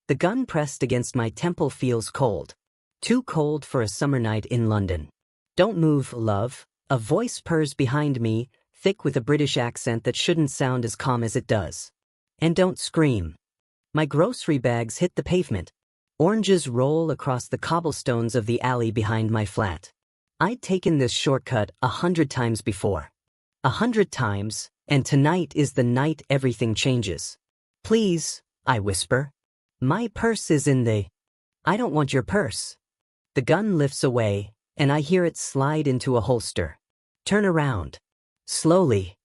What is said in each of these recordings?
The gun pressed against my temple feels cold. Too cold for a summer night in London. Don't move, love. A voice purrs behind me, thick with a British accent that shouldn't sound as calm as it does. And don't scream. My grocery bags hit the pavement. Oranges roll across the cobblestones of the alley behind my flat. I'd taken this shortcut 100 times before. 100 times, and tonight is the night everything changes. Please, I whisper. My purse is in the... I don't want your purse. The gun lifts away, and I hear it slide into a holster. Turn around. Slowly.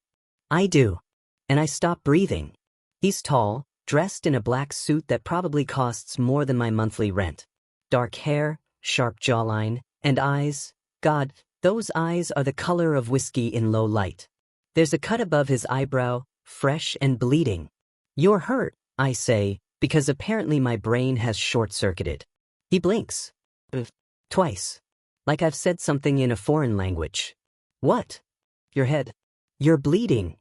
I do. And I stop breathing. He's tall, dressed in a black suit that probably costs more than my monthly rent. Dark hair, sharp jawline, and eyes. God, those eyes are the color of whiskey in low light. There's a cut above his eyebrow, fresh and bleeding. You're hurt, I say, because apparently my brain has short-circuited. He blinks. Twice. Like I've said something in a foreign language. What? Your head. You're bleeding.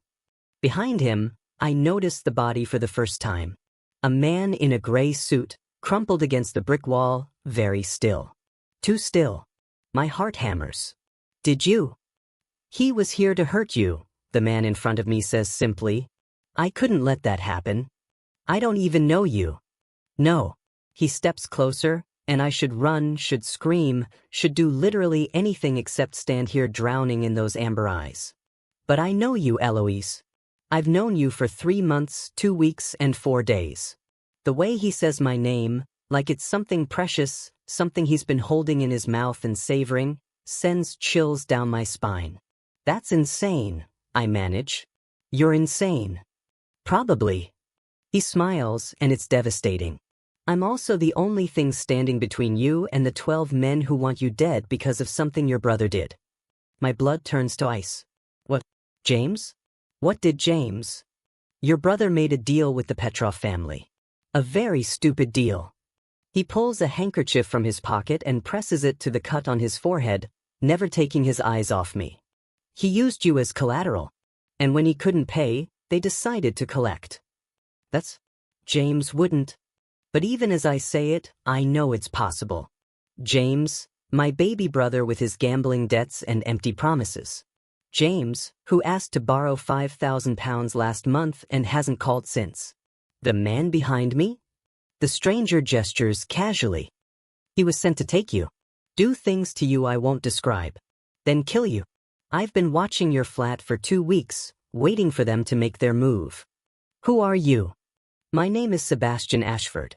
Behind him, I notice the body for the first time. A man in a gray suit, crumpled against the brick wall, very still. Too still. My heart hammers. Did you? He was here to hurt you, the man in front of me says simply. I couldn't let that happen. I don't even know you. No. He steps closer, and I should run, should scream, should do literally anything except stand here drowning in those amber eyes. But I know you, Eloise. I've known you for 3 months, 2 weeks, and 4 days. The way he says my name, like it's something precious, something he's been holding in his mouth and savoring, sends chills down my spine. That's insane, I manage. You're insane. Probably. He smiles, and it's devastating. I'm also the only thing standing between you and the 12 men who want you dead because of something your brother did. My blood turns to ice. What? James? What did James? Your brother made a deal with the Petrov family. A very stupid deal. He pulls a handkerchief from his pocket and presses it to the cut on his forehead, never taking his eyes off me. He used you as collateral. And when he couldn't pay, they decided to collect. That's... James wouldn't. But even as I say it, I know it's possible. James, my baby brother with his gambling debts and empty promises. James, who asked to borrow £5,000 last month and hasn't called since. The man behind me? The stranger gestures casually. He was sent to take you. Do things to you I won't describe. Then kill you. I've been watching your flat for 2 weeks, waiting for them to make their move. Who are you? My name is Sebastian Ashford.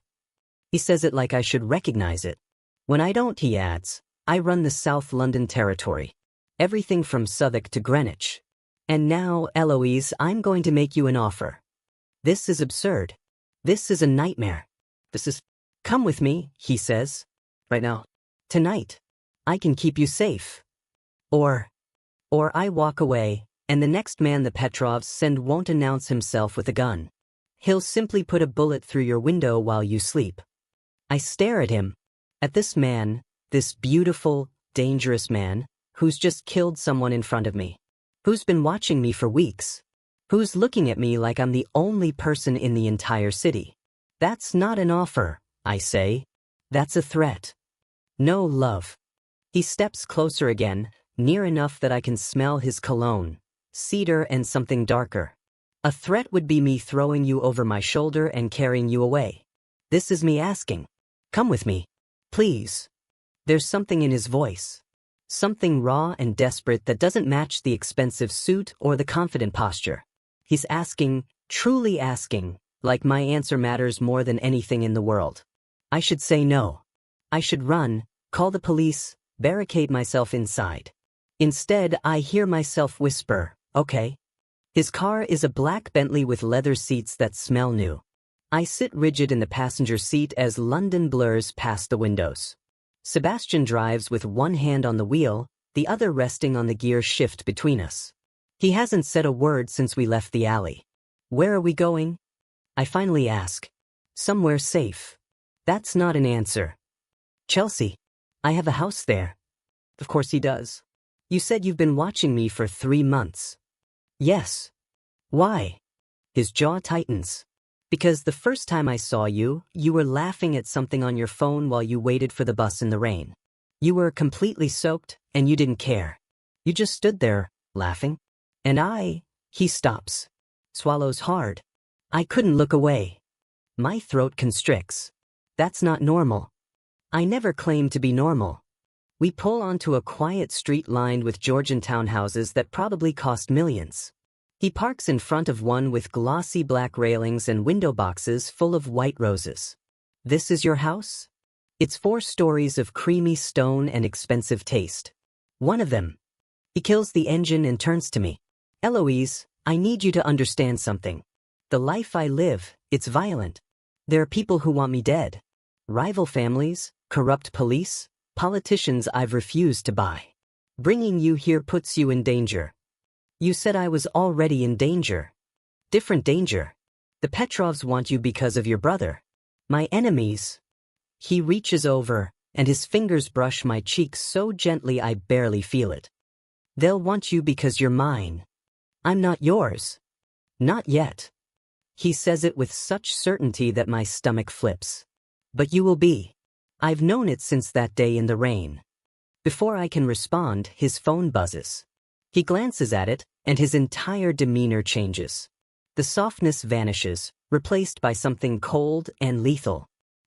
He says it like I should recognize it. When I don't, he adds, I run the South London territory. Everything from Southwark to Greenwich. And now, Eloise, I'm going to make you an offer. This is absurd. This is a nightmare. This is... Come with me, he says. Right now. Tonight. I can keep you safe. Or I walk away, and the next man the Petrovs send won't announce himself with a gun. He'll simply put a bullet through your window while you sleep. I stare at him. At this man, this beautiful, dangerous man, who's just killed someone in front of me. Who's been watching me for weeks. Who's looking at me like I'm the only person in the entire city. That's not an offer, I say. That's a threat. No, love. He steps closer again, near enough that I can smell his cologne, cedar and something darker. A threat would be me throwing you over my shoulder and carrying you away. This is me asking. Come with me. Please. There's something in his voice. Something raw and desperate that doesn't match the expensive suit or the confident posture. He's asking, truly asking, like my answer matters more than anything in the world. I should say no. I should run, call the police, barricade myself inside. Instead, I hear myself whisper, okay. His car is a black Bentley with leather seats that smell new. I sit rigid in the passenger seat as London blurs past the windows. Sebastian drives with one hand on the wheel, the other resting on the gear shift between us. He hasn't said a word since we left the alley. Where are we going? I finally ask. Somewhere safe. That's not an answer. Chelsea. I have a house there. Of course he does. You said you've been watching me for 3 months. Yes. Why? His jaw tightens. Because the first time I saw you, you were laughing at something on your phone while you waited for the bus in the rain. You were completely soaked, and you didn't care. You just stood there, laughing. And he stops. Swallows hard. I couldn't look away. My throat constricts. That's not normal. I never claimed to be normal. We pull onto a quiet street lined with Georgian townhouses that probably cost millions. He parks in front of one with glossy black railings and window boxes full of white roses. This is your house? It's 4 stories of creamy stone and expensive taste. One of them. He kills the engine and turns to me. Eloise, I need you to understand something. The life I live, it's violent. There are people who want me dead. Rival families, corrupt police, politicians I've refused to buy. Bringing you here puts you in danger. You said I was already in danger. Different danger. The Petrovs want you because of your brother. My enemies. He reaches over, and his fingers brush my cheeks so gently I barely feel it. They'll want you because you're mine. I'm not yours. Not yet. He says it with such certainty that my stomach flips. But you will be. I've known it since that day in the rain. Before I can respond, his phone buzzes. He glances at it, and his entire demeanor changes. The softness vanishes, replaced by something cold and lethal.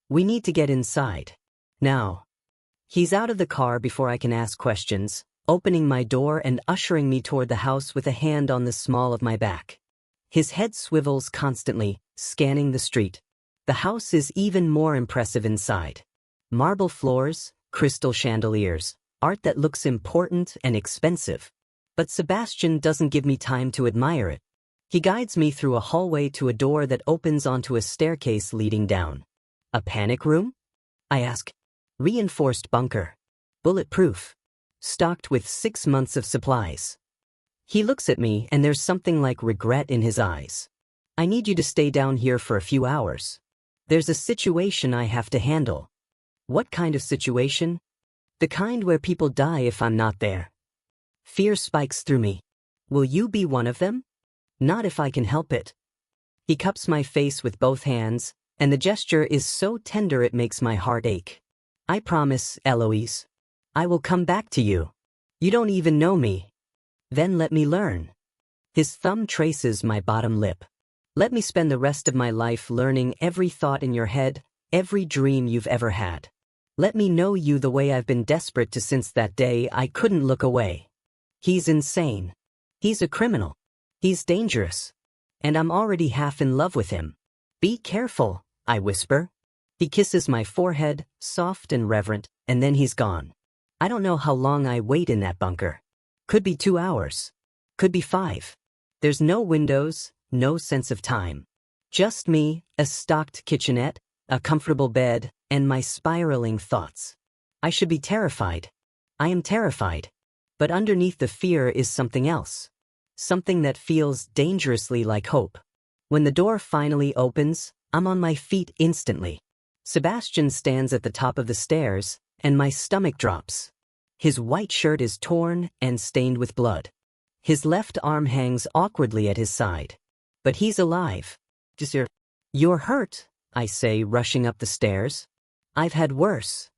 We need to get inside. Now. He's out of the car before I can ask questions, opening my door and ushering me toward the house with a hand on the small of my back. His head swivels constantly, scanning the street. The house is even more impressive inside. Marble floors, crystal chandeliers, art that looks important and expensive. But Sebastian doesn't give me time to admire it. He guides me through a hallway to a door that opens onto a staircase leading down. A panic room? I ask. Reinforced bunker. Bulletproof. Stocked with 6 months of supplies. He looks at me and there's something like regret in his eyes. I need you to stay down here for a few hours. There's a situation I have to handle. What kind of situation? The kind where people die if I'm not there. Fear spikes through me. Will you be one of them? Not if I can help it. He cups my face with both hands, and the gesture is so tender it makes my heart ache. I promise, Eloise. I will come back to you. You don't even know me. Then let me learn. His thumb traces my bottom lip. Let me spend the rest of my life learning every thought in your head, every dream you've ever had. Let me know you the way I've been desperate to since that day I couldn't look away. He's insane. He's a criminal. He's dangerous. And I'm already half in love with him. Be careful, I whisper. He kisses my forehead, soft and reverent, and then he's gone. I don't know how long I wait in that bunker. Could be 2 hours. Could be 5. There's no windows, no sense of time. Just me, a stocked kitchenette, a comfortable bed, and my spiraling thoughts. I should be terrified. I am terrified. But underneath the fear is something else. Something that feels dangerously like hope. When the door finally opens, I'm on my feet instantly. Sebastian stands at the top of the stairs, and my stomach drops. His white shirt is torn and stained with blood. His left arm hangs awkwardly at his side. But he's alive. You're hurt, I say, rushing up the stairs. I've had worse.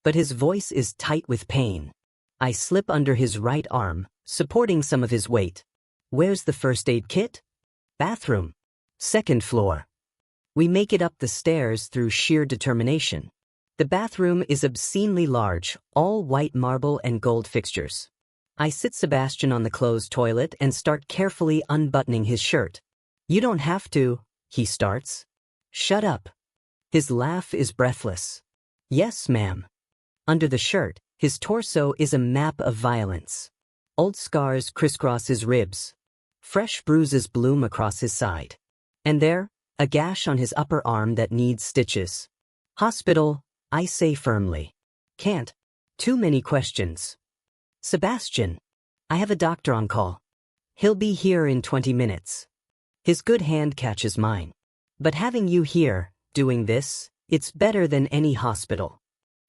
But his voice is tight with pain. I slip under his right arm, supporting some of his weight. Where's the first aid kit? Bathroom. 2nd floor. We make it up the stairs through sheer determination. The bathroom is obscenely large, all white marble and gold fixtures. I sit Sebastian on the closed toilet and start carefully unbuttoning his shirt. You don't have to, he starts. Shut up. His laugh is breathless. Yes, ma'am. Under the shirt, his torso is a map of violence. Old scars crisscross his ribs. Fresh bruises bloom across his side. And there, a gash on his upper arm that needs stitches. Hospital, I say firmly. Can't. Too many questions. Sebastian. I have a doctor on call. He'll be here in 20 minutes. His good hand catches mine. But having you here, doing this, it's better than any hospital.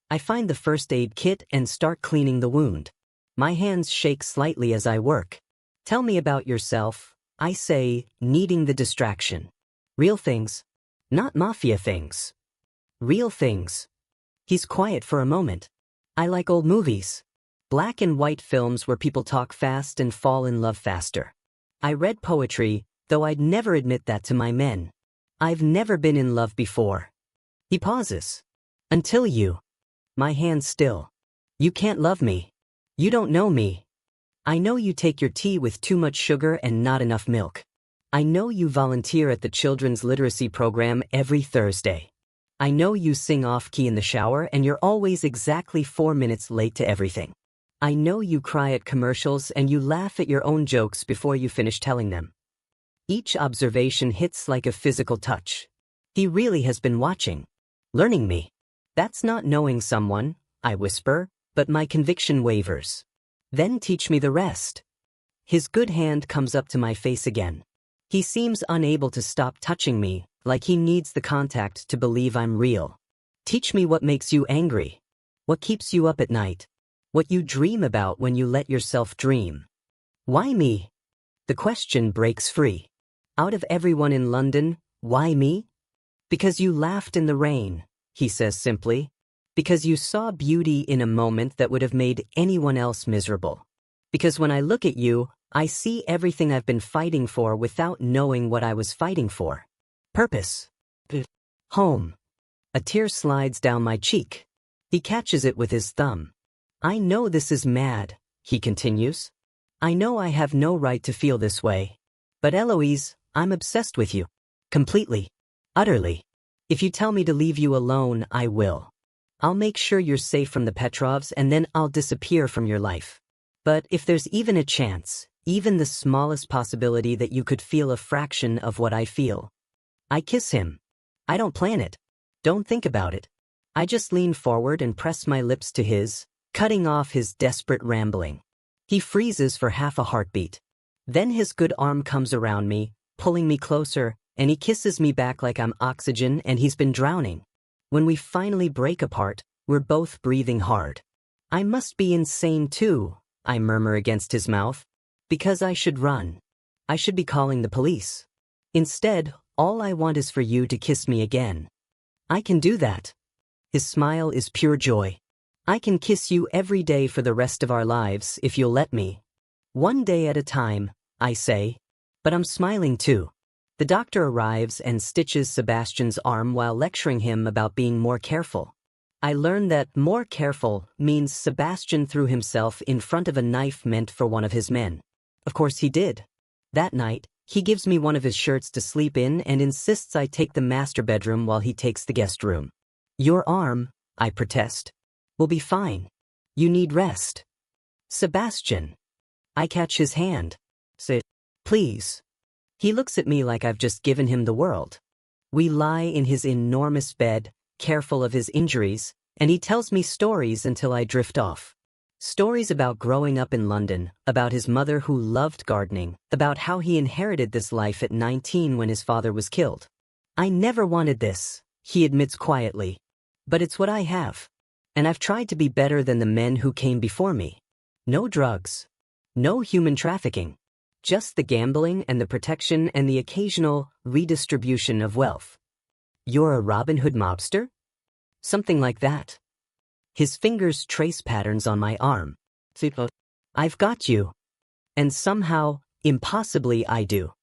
I find the first aid kit and start cleaning the wound. My hands shake slightly as I work. Tell me about yourself, I say, needing the distraction. Real things. Not mafia things. Real things. He's quiet for a moment. I like old movies. Black and white films where people talk fast and fall in love faster. I read poetry, though I'd never admit that to my men. I've never been in love before. He pauses. Until you. My hand still. You can't love me. You don't know me. I know you take your tea with too much sugar and not enough milk. I know you volunteer at the children's literacy program every Thursday. I know you sing off-key in the shower and you're always exactly 4 minutes late to everything. I know you cry at commercials and you laugh at your own jokes before you finish telling them. Each observation hits like a physical touch. He really has been watching. Learning me. That's not knowing someone, I whisper, but my conviction wavers. Then teach me the rest. His good hand comes up to my face again. He seems unable to stop touching me, like he needs the contact to believe I'm real. Teach me what makes you angry. What keeps you up at night. What you dream about when you let yourself dream. Why me? The question breaks free. Out of everyone in London, why me? Because you laughed in the rain, he says simply. Because you saw beauty in a moment that would have made anyone else miserable. Because when I look at you, I see everything I've been fighting for without knowing what I was fighting for. Purpose. Home. A tear slides down my cheek. He catches it with his thumb. I know this is mad, he continues. I know I have no right to feel this way. But Eloise, I'm obsessed with you. Completely. Utterly. If you tell me to leave you alone, I will. I'll make sure you're safe from the Petrovs and then I'll disappear from your life. But if there's even a chance, even the smallest possibility that you could feel a fraction of what I feel. I kiss him. I don't plan it. Don't think about it. I just lean forward and press my lips to his, cutting off his desperate rambling. He freezes for half a heartbeat. Then his good arm comes around me, pulling me closer, and he kisses me back like I'm oxygen and he's been drowning. When we finally break apart, we're both breathing hard. I must be insane too, I murmur against his mouth. Because I should run. I should be calling the police. Instead, all I want is for you to kiss me again. I can do that. His smile is pure joy. I can kiss you every day for the rest of our lives if you'll let me. One day at a time, I say. But I'm smiling too. The doctor arrives and stitches Sebastian's arm while lecturing him about being more careful. I learn that more careful means Sebastian threw himself in front of a knife meant for one of his men. Of course he did. That night, he gives me one of his shirts to sleep in and insists I take the master bedroom while he takes the guest room. Your arm, I protest, will be fine. You need rest. Sebastian. I catch his hand. Say, please. He looks at me like I've just given him the world. We lie in his enormous bed, careful of his injuries, and he tells me stories until I drift off. Stories about growing up in London, about his mother who loved gardening, about how he inherited this life at 19 when his father was killed. I never wanted this, he admits quietly. But it's what I have. And I've tried to be better than the men who came before me. No drugs. No human trafficking. Just the gambling and the protection and the occasional redistribution of wealth. You're a Robin Hood mobster? Something like that. His fingers trace patterns on my arm. I've got you. And somehow, impossibly I do.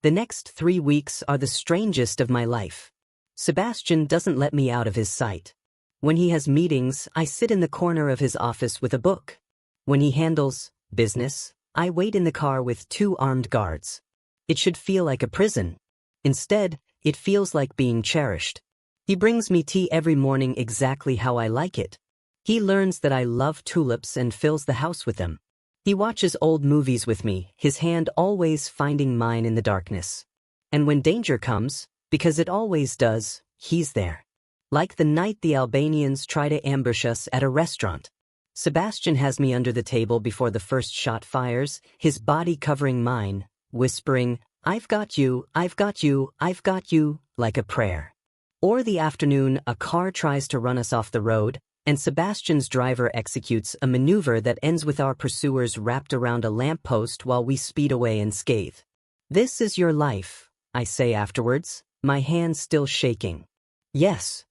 The next 3 weeks are the strangest of my life. Sebastian doesn't let me out of his sight. When he has meetings, I sit in the corner of his office with a book. When he handles business, I wait in the car with 2 armed guards. It should feel like a prison. Instead, it feels like being cherished. He brings me tea every morning exactly how I like it. He learns that I love tulips and fills the house with them. He watches old movies with me, his hand always finding mine in the darkness. And when danger comes, because it always does, he's there. Like the night the Albanians try to ambush us at a restaurant. Sebastian has me under the table before the first shot fires, his body covering mine, whispering, I've got you, I've got you, I've got you, like a prayer. Or the afternoon a car tries to run us off the road, and Sebastian's driver executes a maneuver that ends with our pursuers wrapped around a lamppost while we speed away unscathed. This is your life, I say afterwards. my hands still shaking. Yes.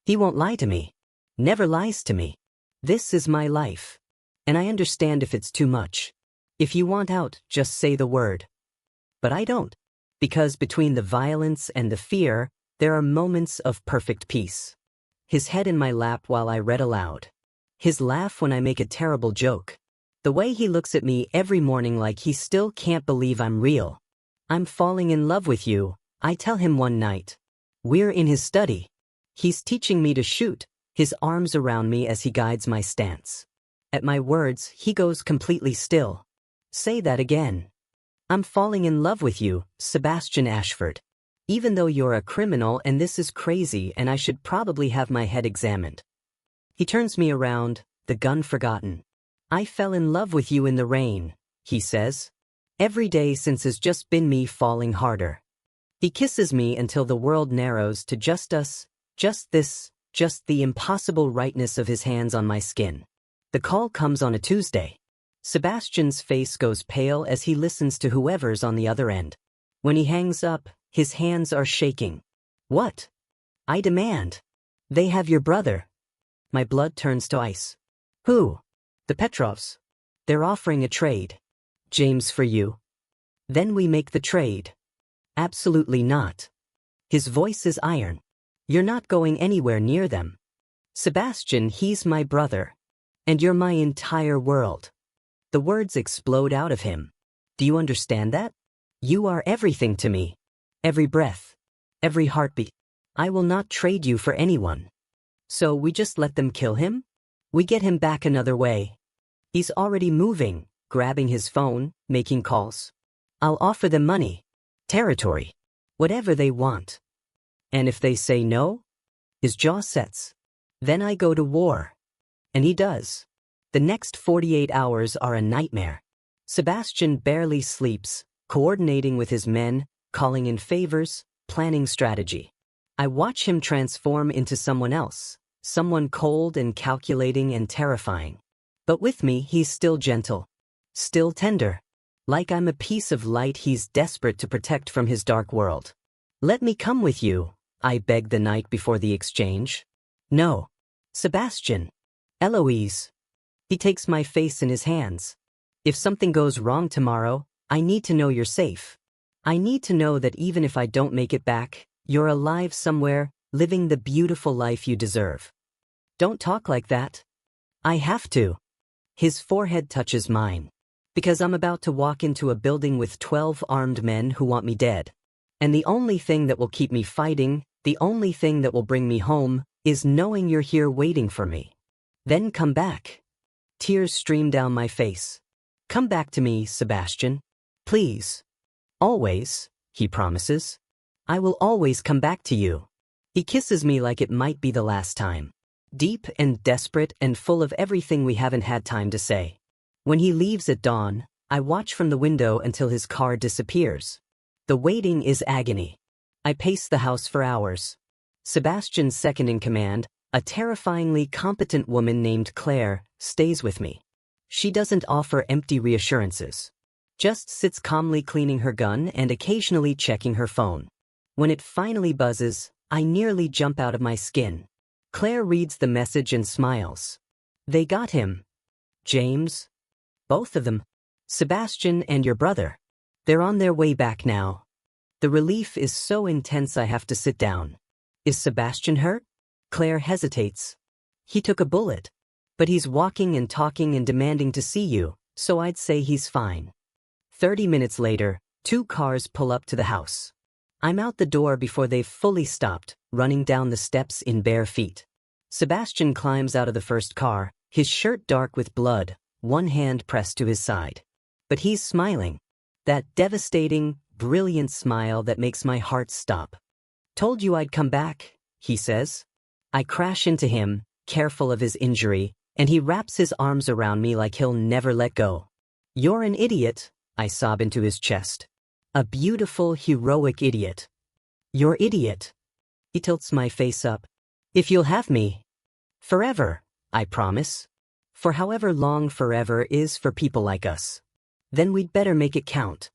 He won't lie to me. Never lies to me. This is my life. And I understand if it's too much. If you want out, just say the word. But I don't. Because between the violence and the fear, there are moments of perfect peace. His head in my lap while I read aloud. His laugh when I make a terrible joke. The way he looks at me every morning like he still can't believe I'm real. I'm falling in love with you, I tell him one night. We're in his study. He's teaching me to shoot, his arms around me as he guides my stance. At my words, he goes completely still. Say that again. I'm falling in love with you, Sebastian Ashford. Even though you're a criminal and this is crazy and I should probably have my head examined. He turns me around, the gun forgotten. I fell in love with you in the rain, he says. Every day since has just been me falling harder. He kisses me until the world narrows to just us, just this, just the impossible rightness of his hands on my skin. The call comes on a Tuesday. Sebastian's face goes pale as he listens to whoever's on the other end. When he hangs up, his hands are shaking. What? I demand. They have your brother. My blood turns to ice. Who? The Petrovs. They're offering a trade. James for you. Then we make the trade. Absolutely not. His voice is iron. You're not going anywhere near them. Sebastian, he's my brother. And you're my entire world. The words explode out of him. Do you understand that? You are everything to me. Every breath. Every heartbeat. I will not trade you for anyone. So we just let them kill him? We get him back another way. He's already moving, grabbing his phone, making calls. I'll offer them money. Territory. Whatever they want. And if they say no? His jaw sets. Then I go to war. And he does. The next 48 hours are a nightmare. Sebastian barely sleeps, coordinating with his men, calling in favors, planning strategy. I watch him transform into someone else, someone cold and calculating and terrifying. But with me, he's still gentle, still tender. Like I'm a piece of light he's desperate to protect from his dark world. Let me come with you, I beg the night before the exchange. No. Sebastian. Eloise. He takes my face in his hands. If something goes wrong tomorrow, I need to know you're safe. I need to know that even if I don't make it back, you're alive somewhere, living the beautiful life you deserve. Don't talk like that. I have to. His forehead touches mine. Because I'm about to walk into a building with 12 armed men who want me dead. And the only thing that will keep me fighting, the only thing that will bring me home, is knowing you're here waiting for me. Then come back. Tears stream down my face. Come back to me, Sebastian. Please. Always, he promises. I will always come back to you. He kisses me like it might be the last time. Deep and desperate and full of everything we haven't had time to say. When he leaves at dawn, I watch from the window until his car disappears. The waiting is agony. I pace the house for hours. Sebastian's second in command, a terrifyingly competent woman named Claire, stays with me. She doesn't offer empty reassurances. Just sits calmly cleaning her gun and occasionally checking her phone. When it finally buzzes, I nearly jump out of my skin. Claire reads the message and smiles. They got him. James. Both of them. Sebastian and your brother. They're on their way back now. The relief is so intense I have to sit down. Is Sebastian hurt? Claire hesitates. He took a bullet. But he's walking and talking and demanding to see you, so I'd say he's fine. 30 minutes later, 2 cars pull up to the house. I'm out the door before they've fully stopped, running down the steps in bare feet. Sebastian climbs out of the first car, his shirt dark with blood, one hand pressed to his side. But he's smiling. That devastating, brilliant smile that makes my heart stop. Told you I'd come back, he says. I crash into him, careful of his injury, and he wraps his arms around me like he'll never let go. You're an idiot, I sob into his chest. A beautiful, heroic idiot. You're idiot. He tilts my face up. If you'll have me. Forever, I promise. For however long forever is for people like us. Then we'd better make it count.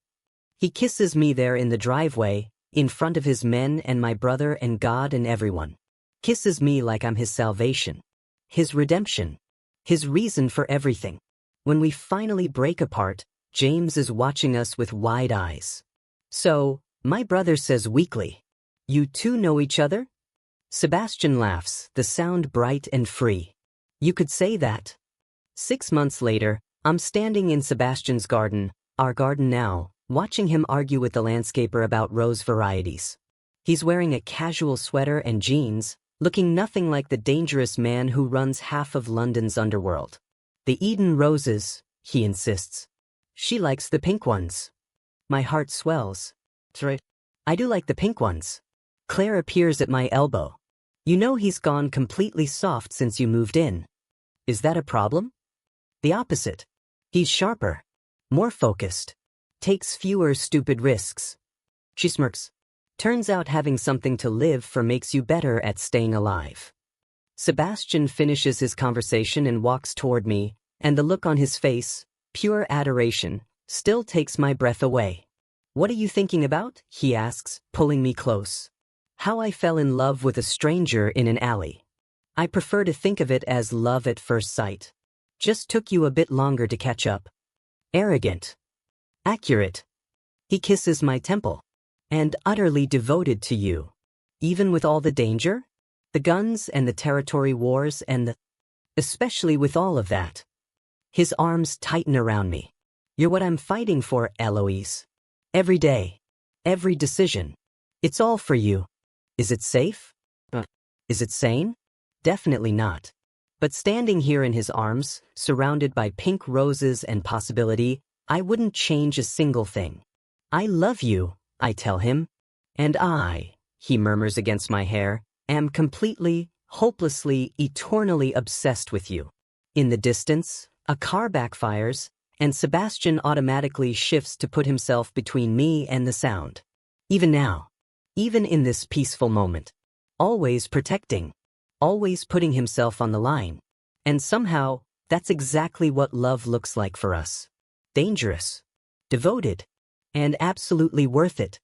He kisses me there in the driveway, in front of his men and my brother and God and everyone. Kisses me like I'm his salvation, his redemption, his reason for everything. When we finally break apart, James is watching us with wide eyes. So, my brother says weakly, "You two know each other?" Sebastian laughs, the sound bright and free. "You could say that." 6 months later, I'm standing in Sebastian's garden, our garden now, watching him argue with the landscaper about rose varieties. He's wearing a casual sweater and jeans, looking nothing like the dangerous man who runs half of London's underworld. "The Eden roses," he insists. "She likes the pink ones." My heart swells. "I do like the pink ones." Claire appears at my elbow. "You know he's gone completely soft since you moved in. Is that a problem?" "The opposite. He's sharper, more focused, takes fewer stupid risks." She smirks. "Turns out having something to live for makes you better at staying alive." Sebastian finishes his conversation and walks toward me, and the look on his face, pure adoration, still takes my breath away. "What are you thinking about?" he asks, pulling me close. "How I fell in love with a stranger in an alley. I prefer to think of it as love at first sight. Just took you a bit longer to catch up." Arrogant. Accurate. He kisses my temple. "And utterly devoted to you. Even with all the danger? The guns and the territory wars and the... Especially with all of that." His arms tighten around me. "You're what I'm fighting for, Eloise. Every day. Every decision. It's all for you. Is it safe? Is it sane? Definitely not. But standing here in his arms, surrounded by pink roses and possibility, I wouldn't change a single thing. I love you, I tell him. And I, he murmurs against my hair, am completely, hopelessly, eternally obsessed with you. In the distance, a car backfires, and Sebastian automatically shifts to put himself between me and the sound. Even now, even in this peaceful moment, always protecting, always putting himself on the line. And somehow, that's exactly what love looks like for us. Dangerous, devoted, and absolutely worth it.